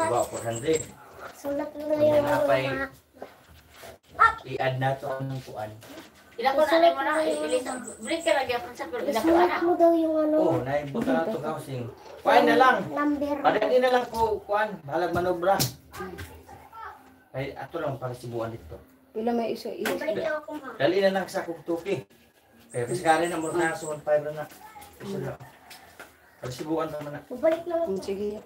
Diba, 400. Sulat mo na yung Napay, mga. i-add na to ang kuan. Ila ko na mo na ilis. Break ka lagi ako sa kulo ila ko Sulat ana. mo daw yung ano. Oo, naibuta na to housing. Kuan na lang. Number. Padali na lang ko, kuan. Balag manobra. Ay, ato lang para sibuan dito. Pila may isa. Balik na ako ma. Dali na lang sa kuktuki. Kaya piskari na muna na, suwan 5 na. Isa na. Para sibuan naman na. Balik na ako. Sige.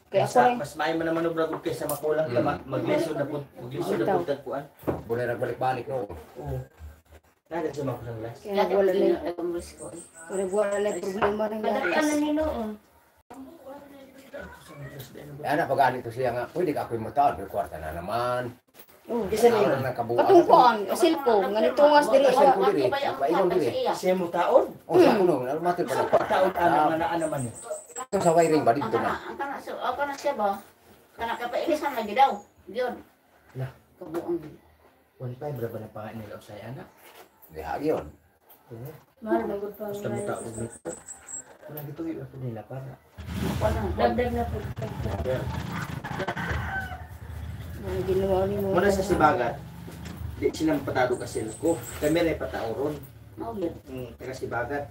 Kaya ako rin. Mas maayo man naman manobra ko kaysa makulang ka, maglisod na po. Maglisod na po kuan. Boleh nagbalik-balik no. Oo. Nada siya makulang last. Kaya wala na. Wala Wala na problema rin Kadagkan na natin. ni noon. Ana pag to siya nga, pwede ka ako'y mataon, may kwarta na naman. Oh, Isa na yun. katungkuan, cellphone, ganito nga sa diri. Kasi ko diri, paingon diri. Siya mo taon? O sa kuno, almatir pa na. Taon ano na naman yun. Ito sa wiring ba dito na? Ang kana siya ba? Kana ka pa ilisan lagi daw. Diyon. Lah. Kabuang. 1.5 ra ba na pangalan nila sa anak? Di hagyon. Oo. Mahal magud pa. Basta mo taon nito. Wala dito yung ako nila para. Dagdag na po. Ang ginawa ni mo. Muna sa Sibagat, di silang patado ka ko. Kami rin pataoron. Mao gyud. Taga Sibagat.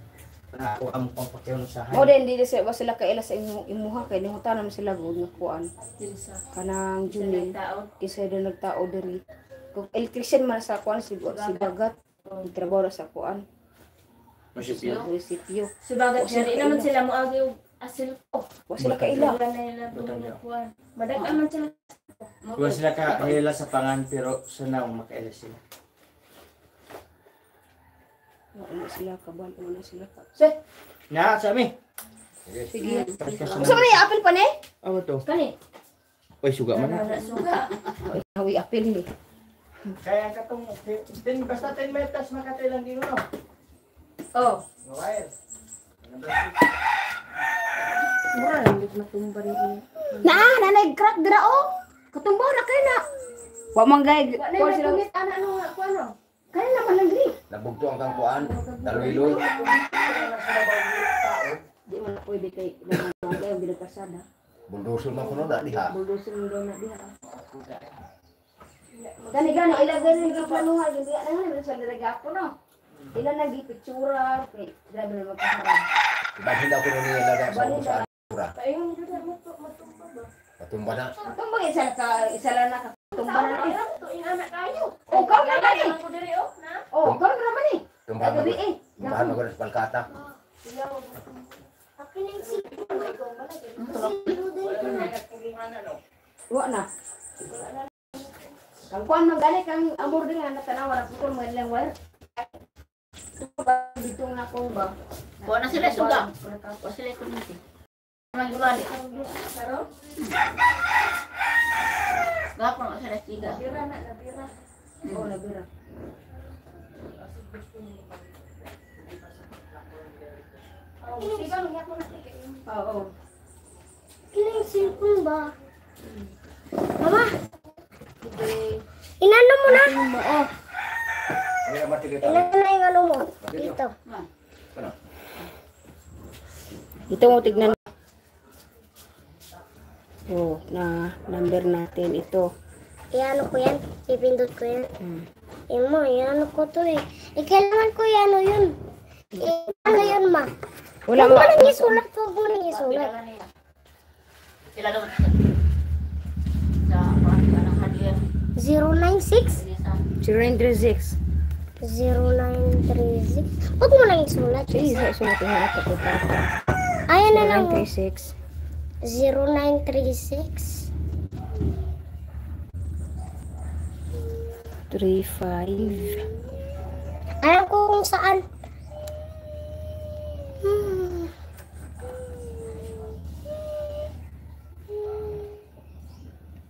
Na ako ang pangpakyaw sa Mo hay. din di sa sila kaila sa imuha kay nimutan naman sila gud nga kuan. Kanang Junil kisa do nagtao diri. Kung electrician man sa kuan si Bagat. Trabaho sa kuan. Masipil. Munisipyo. Subagat diri naman sila mo agi og asil ko. Wa sila kaila. Wala na nila buwan. Madag-an man sila. Huwag sila ka hila sa pangan pero sana makaila sila. Wala sila kabal, wala sila ka. Na, sa amin. Sige. Usa Usa man yung apple pa ni? Ano to? Kani. Oy, suga man na. Wala suga. Hawi apple ni. Kaya katong, basta 10 meters makatay lang din no? Oh. Mawire. Mura lang gid matumba rin. Nanay crack dira oh. Katumbaw na kay na. Wa man gay. Wa na kumit ana no nga kuno. Kaya naman lang diri. Nabugto ang kang kuan, daloy-loy. Di man pwede kay naman gay binagkasada. Buldoso man kuno na diha. Buldosin mo daw na diha. Gani ilagay ni planuhan hindi na naman sa dalaga ko no. Ila nagipictura kay grabe na magkaharap. Bakit daw kuno niya laga sa usa. Paingon gid matumba ba. Patumba na. Itong mga isa lang nakatumba na rin. Ayun to ina kayo. Oh, kamo na ba ni? Ako diri oh na. Oh, kamo na ba ni? Tumbahan mo. Gabi eh. Tumbahan mo sa palkata. Akin yung sipon. Wa na. Kang kuan magani kang amor din nga natanaw ra pukol mo ilang wire. Dito na ko ba. Wa na sila suga. Wa sila kuniti. Mang gulali. Gapo na sila tiga. Bira na nabira. Oh, nabira. Oh, sigang niya ko na tiga. Oo. Kiling sipon ba? Mama, Okay. inano mo na? Oo. Ay matigit. Ilan na yung ano mo? Dito. Ito mo tignan. Oh, na number natin ito. Iano ko yan? Ipindot ko yan? Hmm. Mo, iano ko to eh. Kailangan ko iano yun. Ano yun ma? Wala Huwag mo. mo nang isulat. Huwag mo nang isulat. Sila daw sa parang hadiah. 096 0936. 0936. Huwag mo nang isulat. Sige, sumatin na ako ito. Ayan na lang. 0936. 0936. 35. Alam ko kung saan. Hmm.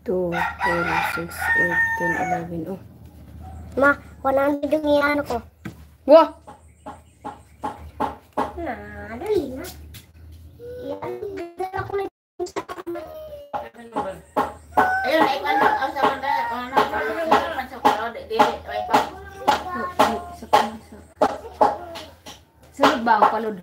Two, 4, 6, 8, 10, 11. Oh. Ma, 100 yung iano ko. Wah! Dali na. Dala ko na yung sa Ayun, ay ano, sa banda, man sa kulo, di, ay pa. Sa sunod ba ang palod?